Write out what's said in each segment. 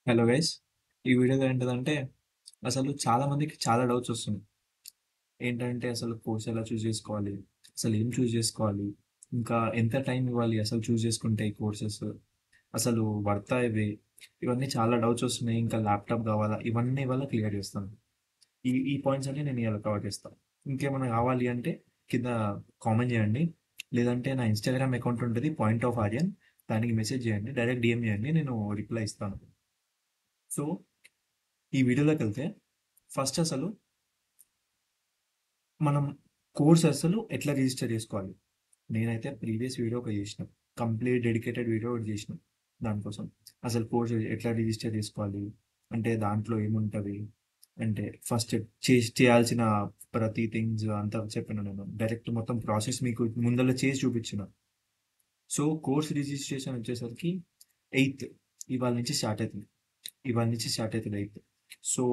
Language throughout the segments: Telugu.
Hello guys. ఈ వీడియోలో ఏంటిదంటే అసలు చాలా మందికి చాలా డౌట్స్ వస్తున్నాయి. ఏంటంటే అసలు కోర్స్ ఎలా చూస్ చేసుకోవాలి? అసలు ఏం చూస్ చేసుకోవాలి? ఇంకా ఎంత టైం ఇవ్వాలి అసలు చూస్ చేసుకుంటే ఈ కోర్సెస్? అసలు వర్తా ఇవి? ఇవన్నీ చాలా డౌట్స్ వస్తున్నాయి. ఇంకా ల్యాప్‌టాప్ కావాలా? ఇవన్నీ ఇవాళ క్లియర్ చేస్తాను. ఈ ఈ పాయింట్స్ అన్ని నేను ఇవాళ కవర్ చేస్తాను. ఇంకేమైనా కావాలి అంటే కింద కామెంట్ చేయండి. లేదంటే నా ఇన్‌స్టాగ్రామ్ అకౌంట్ ఉంటది పాయింట్ ఆఫ్ ఆర్యన్. దానికి మెసేజ్ చేయండి. డైరెక్ట్ డీఎం చేయండి. నేను రిప్లై ఇస్తాను. సో ఈ వీడియోలోకెళ్తే ఫస్ట్ అసలు మనం కోర్స్ అసలు ఎట్లా రిజిస్టర్ చేసుకోవాలి? నేనైతే ప్రీవియస్ వీడియో ఒకటి చేసిన. కంప్లీట్ డెడికేటెడ్ వీడియో ఒకటి చేసిన దానికోసం. అసలు కోర్స్ ఎట్లా రిజిస్టర్ చేసుకోవాలి? అంటే దాంట్లో ఏముంటది? అంటే ఫస్ట్ చేయాల్సిన ప్రతి థింగ్స్ అంతా చెప్పిన నేను. డైరెక్ట్ మొత్తం ప్రాసెస్ మీకు ముందల చేసి చూపించిన. సో, కోర్స్ రిజిస్ట్రేషన్ వచ్చేసరికి 8థ్ ఇవాళ నుంచి స్టార్ట్ అయితుంది. ఇవాళ నుంచి స్టార్ట్ అయితది 8థ్. సో,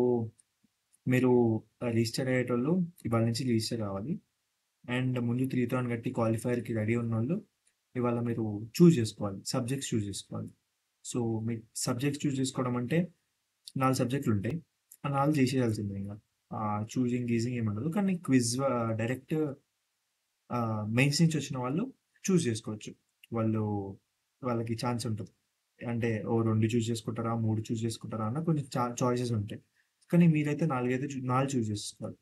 మీరు రిజిస్టర్ అయ్యేటోళ్ళు ఇవాళ నుంచి రిజిస్టర్ కావాలి. అండ్ ముందు 3,000 కట్టి క్వాలిఫైయర్‌కి రెడీ ఉన్నోళ్ళు ఇవాళ మీరు చూజ్ చేసుకోవాలి. సబ్జెక్ట్స్ చూజ్ చేసుకోవాలి. సో, మీ సబ్జెక్ట్స్ చూజ్ చేసుకోవడం అంటే 4 సబ్జెక్టులుంటాయి. ఆ 4 చేసేయాల్సిందే ఇంగ. చూజింగ్, గీజింగ్ ఏముండదు. కానీ క్విజ్ డైరెక్ట్ మెయిన్స్ నుంచి వచ్చిన వాళ్ళు చూజ్ చేసుకోవచ్చు. వాళ్ళు వాళ్ళకి ఛాన్స్ ఉంటది. అంటే ఓ 2 చూజ్ చేసుకుంటారా? 3 చూజ్ చేసుకుంటారా? అన్న కొన్ని చాయిసెస్ ఉంటాయి. కానీ మీరైతే 4 చూజ్ చేసుకోవాలి.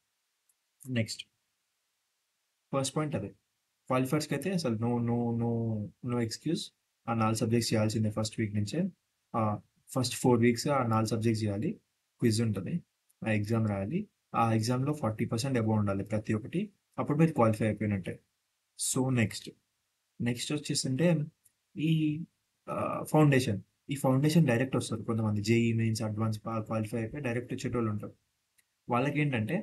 నెక్స్ట్ ఫస్ట్ పాయింట్ అదే. క్వాలిఫైయర్స్‌కైతే అసలు no, no, no, no excuse. ఆ 4 సబ్జెక్ట్స్ చేయాల్సిందే ఫస్ట్ వీక్ నుంచే. ఫస్ట్ 4 వీక్స్ ఆ 4 సబ్జెక్ట్స్ చేయాలి. క్విజ్ ఉంటది. ఆ ఎగ్జామ్ రాయాలి. ఆ ఎగ్జామ్‌లో 40% అబోవ్ ఉండాలి ప్రతి ఒక్కటి. అప్పుడు మీరు క్వాలిఫై అయిపోయినట్టే. సో, నెక్స్ట్ వచ్చేసంటే ఈ ఫౌండేషన్. ఈ ఫౌండేషన్ డైరెక్ట్ వస్తారు. కొంతమంది జేఈఈ మెయిన్స్, అడ్వాన్స్ క్వాలిఫై అయిపోయి డైరెక్ట్ వచ్చేటోళ్ళుంటారు. వాళ్ళకేంటంటే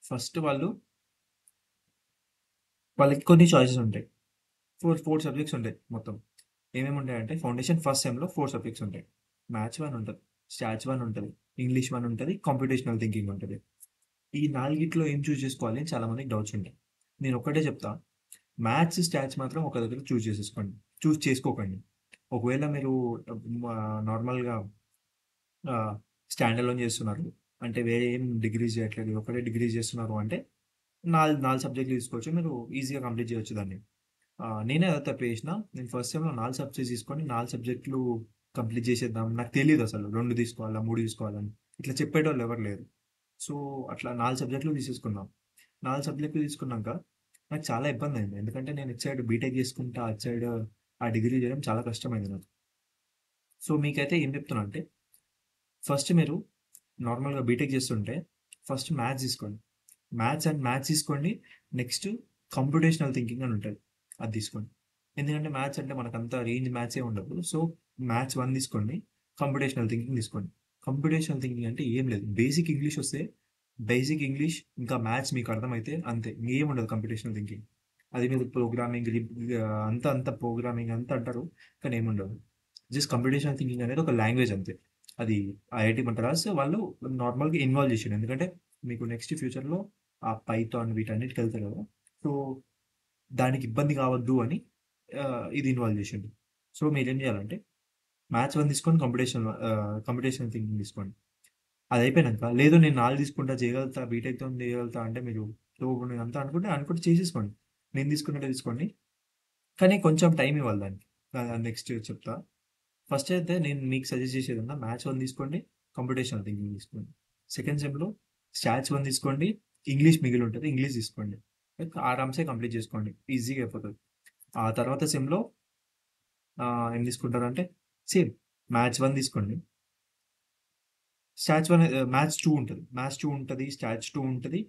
ఫస్ట్ వాళ్ళకి కొన్ని చాయిసెస్ ఉంటాయి. 4 సబ్జెక్ట్స్ ఉంటాయి మొత్తం. ఏమేమి ఉంటాయంటే ఫౌండేషన్ ఫస్ట్ సెమ్‌లో 4 సబ్జెక్ట్స్ ఉంటాయి. మ్యాథ్స్ 1 ఉంటది. స్టాట్స్ 1 ఉంటది. ఇంగ్లీష్ 1 ఉంటది. కంప్యూటేషనల్ థింకింగ్ ఉంటది. ఈ నాలుగిట్లో ఏం చూజ్ చేసుకోవాలి అని చాలా మందికి డౌట్స్ ఉంటాయి. నేను ఒక్కటే చెప్తా. మ్యాథ్స్, స్టాట్స్ మాత్రం ఒక దగ్గర చూజ్ చేసేసుకోండి. చూజ్ చేసుకోకండి. ఒకవేళ మీరు నార్మల్‌గా ఆహ్, స్టాండ్ అలోన్ చేస్తున్నారు. అంటే వేరే ఏం డిగ్రీస్ చేయట్లేదు. ఒకటే డిగ్రీ చేస్తున్నారు అంటే 4 సబ్జెక్టులు తీసుకోవచ్చు. మీరు ఈజీగా కంప్లీట్ చేయొచ్చు దాన్ని. నేనే అదే తప్పు చేసిన. నేను ఫస్ట్ సెమ్‌లో 4 సబ్జెక్ట్స్ తీసుకొని 4 సబ్జెక్టులు కంప్లీట్ చేసేద్దాం. నాకు తెలీదసలు 2 తీసుకోవాలా? 3 తీసుకోవాలని. ఇట్లా చెప్పేటోళ్ళు ఎవరు లేరు. సో, అట్లా 4 సబ్జెక్టులు తీసేసుకున్నాం. 4 సబ్జెక్టులు తీసుకున్నాక నాకు చాలా ఇబ్బందయింది. ఎందుకంటే నేను ఇటు సైడ్ బీటెక్ చేసుకుంటా, అటు సైడ్ ఆ డిగ్రీ చేయడం చాలా కష్టమైంది నాకు. సో, మీకైతే ఏం చెప్తున్నా అంటే ఫస్ట్ మీరు నార్మల్‌గా బీటెక్ చేస్తుంటే ఫస్ట్ మ్యాథ్స్ తీసుకోండి. మ్యాథ్స్ తీసుకోండి. నెక్స్ట్ కంప్యూటేషనల్ థింకింగ్ అని ఉంటది. అది తీసుకోండి. ఎందుకంటే మ్యాథ్స్ అంటే మనకంత రేంజ్ మ్యాథ్సే ఉండదు. సో, మ్యాథ్స్ 1 తీసుకోండి. కంప్యూటేషనల్ థింకింగ్ తీసుకోండి. కంప్యూటేషనల్ థింకింగ్ అంటే ఏం లేదు. బేసిక్ ఇంగ్లీష్ వస్తే బేసిక్ ఇంగ్లీష్ ఇంకా మ్యాథ్స్ మీకు అర్థమైతే అంతే. ఇంగేం ఉండదు కంప్యూటేషనల్ థింకింగ్. అది మీరు ప్రోగ్రామింగ్ అంతా ప్రోగ్రామింగ్ అంతా అంటారు. కానీ ఏముండదు. జస్ట్ కంప్యూటేషనల్ థింకింగ్ అనేది ఒక లాంగ్వేజ్ అంతే. అది ఐఐటీ మద్రాస్ వాళ్ళు నార్మల్‌గా ఇన్వాల్వ్ చేషిండ్రు. ఎందుకంటే మీకు నెక్స్ట్ ఫ్యూచర్‌లో ఆ పైథాన్ వీటన్నిటికెళ్తారు కదా! సో, దానికి ఇబ్బంది కావద్దు అని ఇది ఇన్వాల్వ్ చేషిండు. సో, మీరేం చేయాలంటే మ్యాథ్స్ 1 తీసుకొని కంప్యూటేషనల్ థింకింగ్ తీసుకోండి. అదయిపోయినంక లేదు నేను 4 తీసుకుంటా చేయగలుగుతా, బీటెక్‌తోని చేయగలుగుతా అంటే మీరు నేనంతా అనుకుంటే చేసేసుకోండి. నేను తీసుకున్నట్టే తీసుకోండి. కానీ కొంచెం టైమ్ ఇవ్వాలి దానికి. నెక్స్ట్ చెప్తా. ఫస్ట్ అయితే నేను మీకు సజెస్ట్ చేసేదన్నా మ్యాథ్స్ 1 తీసుకోండి. కంప్యూటేషనల్ థింకింగ్ తీసుకోండి. సెకండ్ సెమ్‌లో స్టాట్స్ 1 తీసుకోండి. ఇంగ్లీష్ మిగిలుంటది. ఇంగ్లీష్ తీసుకోండి. ఆరాంసే కంప్లీట్ చేసుకోండి. ఈజీగా అయిపోతది. ఆ తర్వాత సెమ్‌లో ఏం తీసుకుంటారంటే సేమ్ మ్యాథ్స్ 1 తీసుకోండి. మ్యాథ్స్ 2 ఉంటది. మ్యాథ్స్ 2 ఉంటది. స్టాట్స్ 2 ఉంటది.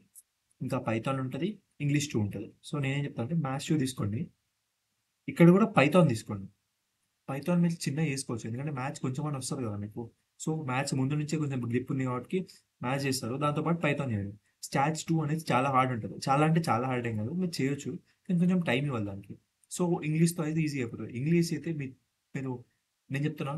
ఇంకా పైథాన్ ఉంటది. ఇంగ్లీష్ 2 ఉంటది. సో, నేనేం చెప్తా అంటే మ్యాథ్స్ 2 తీసుకోండి. ఇక్కడ కూడా పైథాన్ తీసుకోండి. పైథాన్ మీరు చిన్నగా చేసుకోవచ్చు. ఎందుకంటే మ్యాథ్స్ కొంచెమన్నా వస్తది కదా మీకు. సో, మ్యాథ్స్ ముందు నుంచే కొంచెం గ్రిప్ ఉంది కాబట్టికి మ్యాథ్స్ చేస్తారు. దాంతో పాటు పైథాన్ చేయండి. స్టాట్స్ 2 అనేది చాలా హార్డ్ ఉంటది. చాలా అంటే చాలా హార్డ్ ఏం కాదు. మీరు చేయొచ్చు. కానీ కొంచెం టైమ్ ఇవ్వాలి దానికి. సో, ఇంగ్లీష్‌తో అయితే ఈజీ అయిపోతది. ఇంగ్లీష్ అయితే మీరు నేను చెప్తున్నా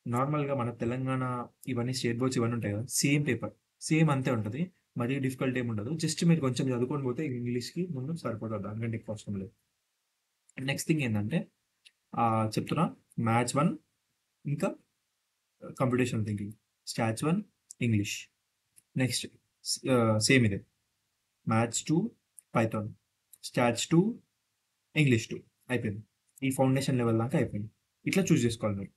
నార్మల్‌గా మన తెలంగాణ ఇవన్నీ స్టేట్ బోర్డ్స్ ఇవన్నీ ఉంటాయి కదా! Same paper. సేమ్ అంతే ఉంటది. మరీ డిఫికల్ట్ ఏమి ఉండదు. జస్ట్ మీరు కొంచెం చదువుకొని పోతే ఇంగ్లీష్‌కి ముందు సరిపోతది. దానికంటే ఎక్కువ అవసరం లేదు. నెక్స్ట్ థింగ్ ఏందంటే చెప్తున్నా మ్యాథ్స్ 1 ఇంకా computational thinking. Stats 1 English. Next same ఇదే. Maths 2 Python. స్టాట్స్ 2 ఇంగ్లీష్ 2 అయిపోయింది. ఈ ఫౌండేషన్ లెవెల్ దాకా అయిపోయింది. ఇట్లా చూస్ చేసుకోవాలి మీరు.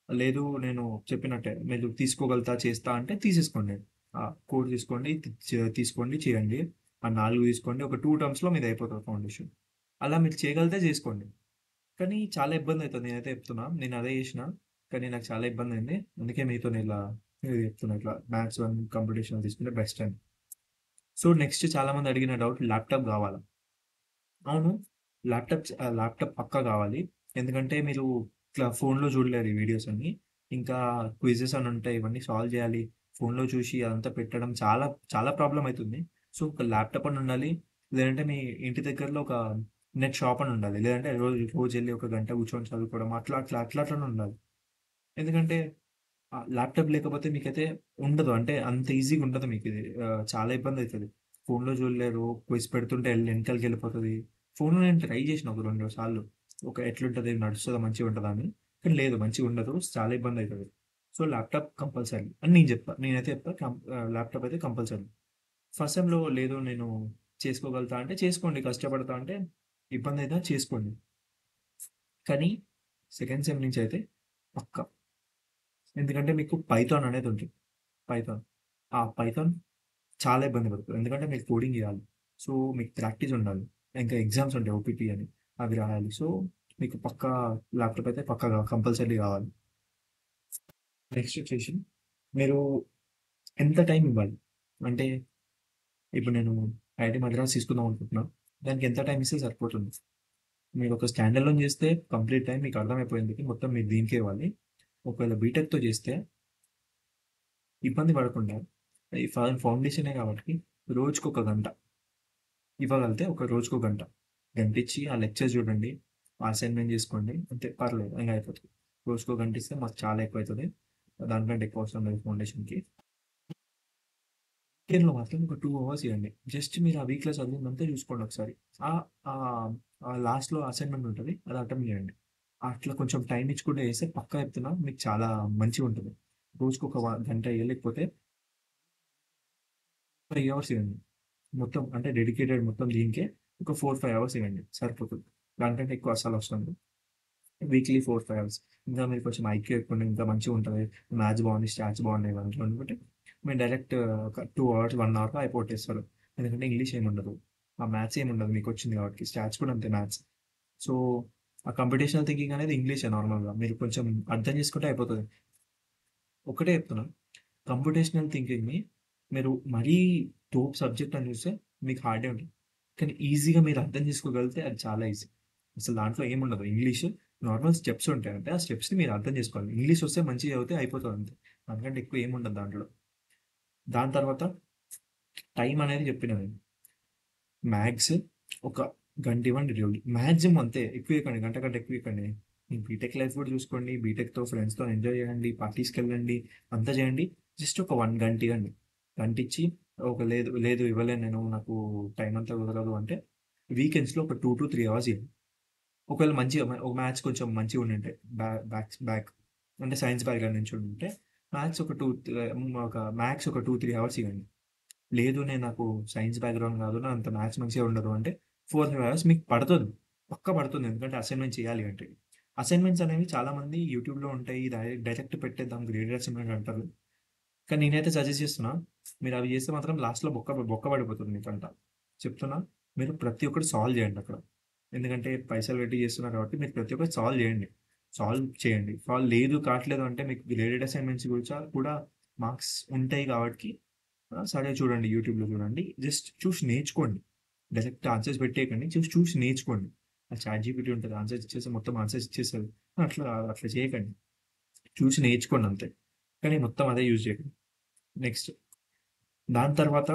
లేదు నేను చెప్పినట్టే మీరు తీసుకోగలుగుతా చేస్తా అంటే తీసేసుకోండి. కోడ్ తీసుకోండి, తీసుకోండి చేయండి. ఆ 4 తీసుకోండి. ఒక 2 టర్మ్స్‌లో మీది అయిపోతది ఫౌండేషన్. అలా మీరు చేయగలిగితే చేసుకోండి. కానీ చాలా ఇబ్బందయితది. నేనైతే చెప్తున్నా. నేను అదే చేషినా. కానీ నాకు చాలా ఇబ్బందయింది. అందుకే మీతోని ఇలా ఇది చెప్తున్నా. ఇట్లా మ్యాథ్స్ 1 కంప్యూటేషనల్ తీసుకుంటే బెస్ట్ అని. సో, నెక్స్ట్ చాలామంది అడిగిన డౌట్ ల్యాప్‌టాప్ గావాలా? అవును. ల్యాప్‌టాప్ పక్కా గావాలి. ఎందుకంటే మీరు ఇట్లా ఫోన్‌లో చూడలేరు ఈ వీడియోస్ అన్నీ. ఇంకా క్విజెస్ అని ఉంటాయి. ఇవన్నీ సాల్వ్ చేయాలి. ఫోన్‌లో చూసి అదంతా పెట్టడం చాలా చాలా ప్రాబ్లమ్ అయితుంది. సో, ఒక ల్యాప్‌టాప్ అన్నా ఉండాలి. లేదంటే మీ ఇంటి దగ్గరలో ఒక నెట్ షాప్ అని ఉండాలి. లేదంటే రోజెళ్లి ఒక గంట కూర్చొని చదువుకోవడం అట్లనే ఉండాలి. ఎందుకంటే ల్యాప్‌టాప్ లేకపోతే మీకైతే ఉండదు. అంటే అంత ఈజీగా ఉండదు మీకిది. చాలా ఇబ్బందయితది. ఫోన్‌లో చూడలేరు. క్విజ్ పెడుతుంటే ఎనకాలకెళ్ళిపోతది. ఫోన్‌లో నేను ట్రై చేసిన ఒక 2 సార్లు. ఎట్లుంటది? నడుస్తదా? మంచిగుంటదా అని. కానీ లేదు మంచిగుండదు. చాలా ఇబ్బందయితది. సో, ల్యాప్‌టాప్ కంపల్సరీ అని నేను చెప్తా. నేనైతే చెప్తా ల్యాప్‌టాప్ అయితే కంపల్సరీ. ఫస్ట్ సెమ్‌లో లేదు నేను చేసుకోగలుగుతా అంటే చేసుకోండి. కష్టపడతా అంటే ఇబ్బందయినా చేసుకోండి. కానీ సెకండ్ సెమ్ నుంచయితే పక్కా. ఎందుకంటే మీకు పైథాన్ అనేది ఉంటుంది. పైథాన్. ఆ పైథాన్ చాలా ఇబ్బంది పడతారు. ఎందుకంటే మీకు కోడింగ్ చేయాలి. సో, మీకు ప్రాక్టీస్ ఉండాలి. ఇంకా ఎగ్జామ్స్ ఉంటాయి ఓపీటీ అని. అవి రాయాలి. సో, మీకు పక్కా ల్యాప్‌టాప్ అయితే పక్కాగా కంపల్సరీ కావాలి. నెక్స్ట్ వచ్చేసి మీరు ఎంత టైం ఇవ్వాలి? అంటే ఇప్పుడు నేను ఐఐటీ మద్రాస్ తీసుకుందాం అనుకుంటున్నా. దానికి ఎంత టైం ఇస్తే సరిపోతుంది? మీరు ఒక స్టాండ్ అలోన్ చేస్తే కంప్లీట్ టైమ్ మీకు అర్థమైపోయింది. మొత్తం మీరు దీనికే ఇవ్వాలి. ఒకవేళ బీటెక్‌తో చేస్తే ఇబ్బంది పడకుండా ఈ ఫౌండేషనే కాబట్టి రోజుకొక గంట ఇవ్వగలిగితే ఒక రోజుకో గంట. గంటిచ్చి ఆ లెక్చర్ చూడండి. ఆ అసైన్‌మెంట్ చేసుకోండి. అంతే పర్లేదు ఇంగ అయిపోతది. రోజుకో గంట ఇస్తే మాకు చాలా ఎక్కువైతది. దానికంటే ఎక్కువ అవసరం లేదు ఫౌండేషన్‌కి. వీకెండ్‌లో మాత్రం ఒక 2 అవర్స్ ఇయ్యండి. జస్ట్ మీరు ఆ వీక్‌లో చదివిందంతా చూసుకోండి ఒకసారి. ఆహ్, ఆహ్, లాస్ట్‌లో అసైన్‌మెంట్ ఉంటది. అది అటెంప్ట్ చేయండి. అట్లా కొంచెం టైమ్ ఇచ్చుకుంటూ చేస్తే పక్కా చెప్తున్నా మీకు చాలా మంచిగుంటది. రోజుకొక గంట లేకపోతే 5 అవర్స్ ఇవ్వండి. మొత్తం అంటే డెడికేటెడ్ మొత్తం దీనికే ఒక 4, 5 అవర్స్ ఇవ్వండి సరిపోతది. దానికంటే ఎక్కువ అస్సలవసరం లేదు. Weekly 4, 5 hours. ఇంకా మీరు కొంచెం ఐక్యూ ఎక్కువుండి ఇంకా మంచిగుంటది. మ్యాథ్స్ బాగుంది, స్టాట్స్ బాగున్నాయి దాంట్లో అనుకుంటే మీరు డైరెక్ట్ ఒక 2 అవర్స్, 1 అవర్‌లో అయిపోగొట్టేస్తారు. ఎందుకంటే ఇంగ్లీష్ ఏముండదు. ఆ మ్యాథ్స్ ఏముండదు మీకొచ్చింది కాబట్టి. స్టాట్స్ కూడా అంతే మ్యాథ్స్. సో, ఆ కంప్యూటేషనల్ థింకింగ్ అనేది ఇంగ్లీషే నార్మల్‌గా. మీరు కొంచెం అర్థం చేసుకుంటే అయిపోతది. ఒకటే చెప్తున్నా. కంప్యూటేషనల్ థింకింగ్‌ని మీరు మరీ తోపు సబ్జెక్ట్ అని చూస్తే మీకు హార్డే ఉంటది. కానీ ఈజీగా మీరు అర్థం చేసుకోగలిగితే అది చాలా ఈజీ. అసలు దాంట్లో ఏముండదు. ఇంగ్లీష్ నార్మల్ స్టెప్స్ ఉంటాయి. అంటే ఆ స్టెప్స్‌ని మీరు అర్థం చేసుకోవాలి. ఇంగ్లీష్ వస్తే మంచిగా చదివితే అయిపోతది అంతే. అంతకంటే ఎక్కువ ఏముండదు దాంట్లో. దాని తర్వాత టైం అనేది చెప్పిన నేను. మ్యాథ్స్ ఒక గంట ఇవ్వండి రోజు. మాక్సిమం అంతే. ఎక్కువ ఇయకండి. గంట కంటే ఎక్కువ ఇయకండి. మీ బీటెక్ లైఫ్ కూడా చూసుకోండి. బీటెక్‌తో ఫ్రెండ్స్‌తో ఎంజాయ్ చేయండి. పార్టీస్‌కెళ్ళండి. అంతా చేయండి. జస్ట్ ఒక 1 గంట ఇయ్యండి. గంటిచ్చి లేదు, లేదు ఇవ్వలేను నేను. నాకు టైం అంతా కుదరదు అంటే వీకెండ్స్‌లో ఒక 2-3 అవర్స్ ఇయ్యండి. ఒకవేళ మంచిగా ఒక మ్యాథ్స్ కొంచెం మంచిగా ఉండుంటే బ్యాక్ అంటే సైన్స్ బ్యాక్‌గ్రౌండ్ నుంచి ఉండుంటే మ్యాథ్స్ ఒక 2, 3 అవర్స్ ఇవ్వండి. లేదు నాకు సైన్స్ బ్యాక్‌గ్రౌండ్ కాదు. నా అంత మ్యాథ్స్ మంచిగా ఉండదు అంటే 4, 5 అవర్స్ మీకు పడతది. పక్కా పడుతుంది. ఎందుకంటే అసైన్‌మెంట్ చేయాలి అంటే. అసైన్‌మెంట్స్ అనేవి చాలామంది యూట్యూబ్‌లో ఉంటాయి. డైరెక్ట్ పెట్టేద్దాం గ్రేడెడ్ అసైన్‌మెంట్ అంటారు. కానీ నేనైతే సజెస్ట్ చేస్తున్నా. మీరు అవి చేస్తే మాత్రం లాస్ట్‌లో బొక్క పడిపోతుంది మీకంట. చెప్తున్నా. మీరు ప్రతి ఒక్కటి సాల్వ్ చేయండి అక్కడ. ఎందుకంటే పైసలు పెట్టి చేస్తున్నారు కాబట్టి మీరు ప్రతి ఒక్కటి సాల్వ్ చేయండి. సాల్వ్ చేయండి. లేదు కావట్లేదు అంటే మీకు గ్రేడెడ్ అసైన్‌మెంట్స్ కూడా మార్క్స్ ఉంటాయి కాబట్టి సరే చూడండి. యూట్యూబ్‌లో చూడండి. జస్ట్ చూసి నేర్చుకోండి. డైరెక్ట్ ఆన్సర్స్ పెట్టేయకండి. చూసి చూసి నేర్చుకోండి. ఆ చాట్‌జీపీటీ ఉంటది. ఆన్సర్స్ ఇచ్చేసి మొత్తం ఆన్సర్స్ ఇచ్చేస్తది. అట్లా చేయకండి. చూసి నేర్చుకోండి అంతే. కానీ మొత్తం అదే యూజ్ చేయకండి. నెక్స్ట్ దాని తర్వాత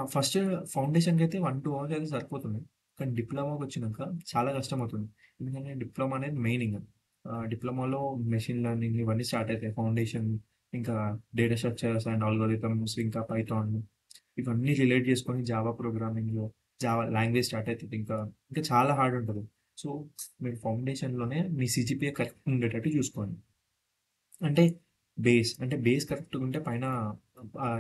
ఫస్ట్ ఫౌండేషన్‌కైతే 1, 2 అవర్స్ అయితే సరిపోతుంది. కానీ డిప్లొమాకొచ్చినంక చాలా కష్టమవుతుంది. ఎందుకంటే డిప్లొమా అనేది మెయిన్ ఇంగ. డిప్లొమాలో మెషిన్ లెర్నింగ్ ఇవన్నీ స్టార్ట్ అయితాయి. ఫౌండేషన్ ఇంకా డేటా స్ట్రక్చర్స్ అండ్ అల్గోరిథమ్స్ ఇంకా పైథాన్ ఇవన్నీ రిలేట్ చేసుకొని జావా ప్రోగ్రామింగ్‌లో జావా లాంగ్వేజ్ స్టార్ట్ అయితది ఇంకా. ఇంకా చాలా హార్డ్ ఉంటది. సో, మీరు ఫౌండేషన్‌లోనే మీ సీజీపీఏ కరెక్ట్ ఉండేటట్టు చూసుకోండి. అంటే బేస్ కరెక్ట్‌గా ఉంటే పైన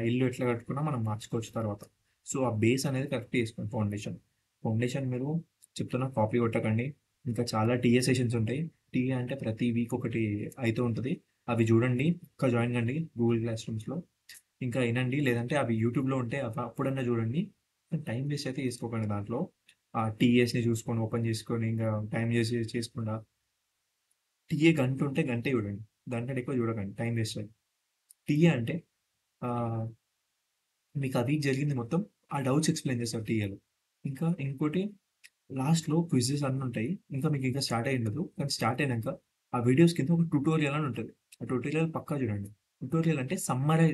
ఇల్లు ఎట్లా కట్టుకున్నా మనం మార్చుకోవచ్చు తర్వాత. సో, ఆ బేస్ అనేది కరెక్ట్ చేసుకోండి ఫౌండేషన్. ఫౌండేషన్ మీరు చెప్తున్నా కాపీ కొట్టకండి. ఇంకా చాలా టీఏ సెషన్స్ ఉంటాయి. టీఏ అంటే ప్రతి వీక్ ఒకటి అయితూ ఉంటది. అవి చూడండి. జాయిన్ కండి గూగుల్ క్లాస్ రూమ్స్‌లో. ఇంకా ఇనండి. లేదంటే అవి యూట్యూబ్‌లో ఉంటే అప్పుడన్నా చూడండి. టైమ్ వేస్ట్ అయితే చేసుకోకండి దాంట్లో. ఆ టీఎస్‌ని చూసుకొని ఓపెన్ చేసుకొని ఇంగా టైమ్ చేసుకుండా టీఏ గంట ఉంటే గంటే చూడండి. దాని కంటే ఎక్కువ చూడకండి. టైమ్ వేస్ట్ అది. టీఏ అంటే ఆహ్, మీకు ఆ వీక్ జరిగింది మొత్తం ఆ డౌట్స్ ఎక్స్‌ప్లెయిన్ చేస్తారు టీఏలో. ఇంకా ఇంకోటి లాస్ట్‌లో క్విజెస్ అన్నీ ఉంటాయి. ఇంకా మీకు ఇంకా స్టార్ట్ అయ్యి ఉండదు. కానీ స్టార్ట్ అయినంక ఆ వీడియోస్ కింద ఒక ట్యుటోరియల్ అని ఉంటది. ఆ ట్యుటోరియల్ పక్కా చూడండి. ట్యుటోరియల్ అంటే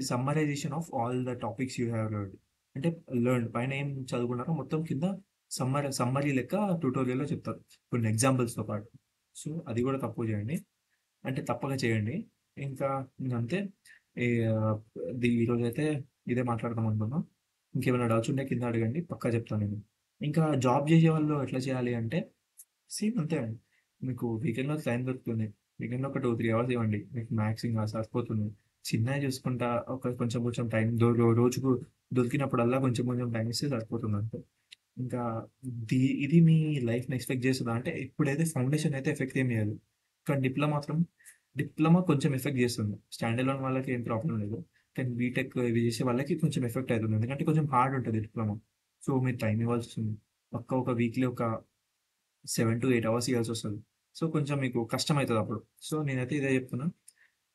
summarisation of all the topics you have learned. అంటే పైన ఏం చదువుకున్నారో మొత్తం కింద సమ్మరీ లెక్క ట్యుటోరియల్‌లో చెప్తారు. కొన్ని ఎగ్జాంపుల్స్‌తో పాటు. సో, అది కూడా తక్కువ చేయండి. అంటే తప్పక చేయండి. ఇంకా ఇంకంతే. ఈ ఆహ్, ఈరోజైతే ఇదే మాట్లాడదాం అనుకున్నాం. ఇంకేమైనా డౌట్స్ ఉంటే కింద అడగండి. పక్కా చెప్తాను నేను. ఇంకా జాబ్ చేసేవాళ్ళు ఎట్లా చేయాలి అంటే సేమ్ అంతే అండి. మీకు వీకెండ్‌లో టైం దొరుకుతుంది. వీకెండ్‌లో ఒక 2, 3 అవర్స్ ఇవ్వండి. మీకు మ్యాథ్స్ ఇంగ సరిపోతుంది. చిన్నయి చూసుకుంటా కొంచెం కొంచెం టైం రోజుకు దొరికినప్పుడల్లా కొంచెం కొంచెం టైం ఇస్తే సరిపోతుంది అంతే. ఇంకా ఇది మీ లైఫ్‌ని ఎఫెక్ట్ చేస్తదా అంటే ఇప్పుడైతే ఫౌండేషన్ అయితే ఎఫెక్ట్ ఏమి చేయదు. కానీ డిప్లొమా కొంచెం ఎఫెక్ట్ చేస్తుంది. స్టాండ్ అలోన్ వాళ్ళకి ఏం ప్రాబ్లమ్ లేదు. కానీ బీటెక్ ఇవి చేసే వాళ్ళకి కొంచెం ఎఫెక్ట్ అయితుంది. ఎందుకంటే కొంచెం హార్డ్ ఉంటది డిప్లొమా. సో, మీరు టైం ఇవ్వాల్సొస్తుంది. పక్కా ఒక వీక్లీ ఒక 7-8 అవర్స్ ఇయ్యాల్సొస్తది. సో, కొంచెం మీకు కష్టమైతదప్పుడు. సో, నేనైతే ఇదే చెప్తున్నా.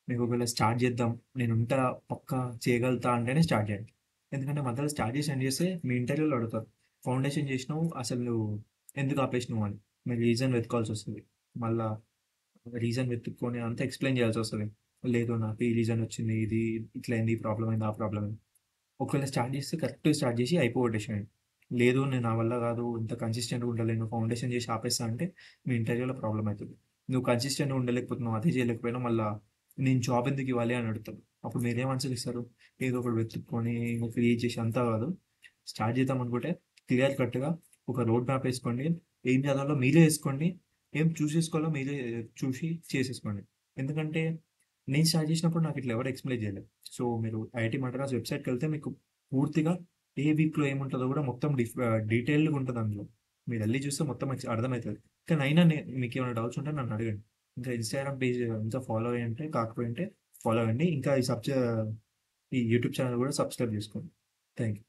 మీకు ఒకవేళ స్టార్ట్ చేద్దాం, నేనుంటా, పక్కా చేయగలుగుతా అంటేనే స్టార్ట్ చేయండి. ఎందుకంటే మధ్యలో స్టార్ట్ చేసి ఎండ్ చేస్తే మీ ఇంటర్వ్యూలో అడుగుతారు. ఫౌండేషన్ చేసినావు అసలు నువ్వు ఎందుకు ఆపేసినావు అని. మీరు రీజన్ వెతుక్కోవాల్సొస్తది. మళ్ళా రీజన్ వెతుక్కొని అంతా ఎక్స్‌ప్లెయిన్ చేయాల్సొస్తది. లేదు నాకు ఈ రీజన్ వచ్చింది. ఇది ఇట్లా అయింది. ఈ ప్రాబ్లమ్ అయింది. ఆ ప్రాబ్లమ్ అయింది. ఒకవేళ స్టార్ట్ చేస్తే కరెక్ట్‌గా స్టార్ట్ చేసి అయిపోగొట్టేసేయండి. లేదు నేను నా వల్ల కాదు, ఇంత కన్సిస్టెంట్‌గా ఉండలేను, ఫౌండేషన్ చేసి ఆపేస్తా అంటే మీ ఇంటర్వ్యూలో ప్రాబ్లమ్ అయితది. నువ్వు కన్సిస్టెంట్‌గా ఉండలేకపోతున్నావు, అదే చేయలేకపోయినా మళ్ళా నేను జాబ్ ఎందుకు ఇవ్వాలి అని అడుగుతారు. అప్పుడు మీరేం ఆన్సర్ ఇస్తారు? ఏదో ఒకటి వెతుక్కొని క్రియేట్ చేసి అంతా కాదు. స్టార్ట్ చేద్దాం అనుకుంటే క్లియర్ కట్‌గా ఒక రోడ్ మ్యాప్ ఏసుకోండి. ఏం చదవాలో మీరే ఏసుకోండి. ఏం చూసేసుకోవాలో మీరే చూసి చేసేసుకోండి. ఎందుకంటే నేను స్టార్ట్ చేసినప్పుడు నాకు ఇట్లా ఎవరు ఎక్స్‌ప్లెయిన్ చేయలేదు. సో, మీరు ఐఐటీ మద్రాస్ వెబ్‌సైట్‌కెళ్తే మీకు పూర్తిగా ఏ వీక్‌లో ఏముంటదో గూడా మొత్తం డీటెయిల్డ్‌గా ఉంటది అందులో. మీరెళ్లి చూస్తే మొత్తం అర్థమైతది. కానీ అయినా మీకేమైనా డౌట్స్ ఉంటే నన్నడగండి. ఇంకా ఇన్‌స్టాగ్రామ్ పేజ్ ఇంకా ఫాలో అయ్యుంటే కాకపోయుంటే ఫాలో అవ్వండి. ఇంకా ఈ యూట్యూబ్ ఛానెల్ గూడా సబ్‌స్క్రైబ్ జేసుకోండి. Thank you.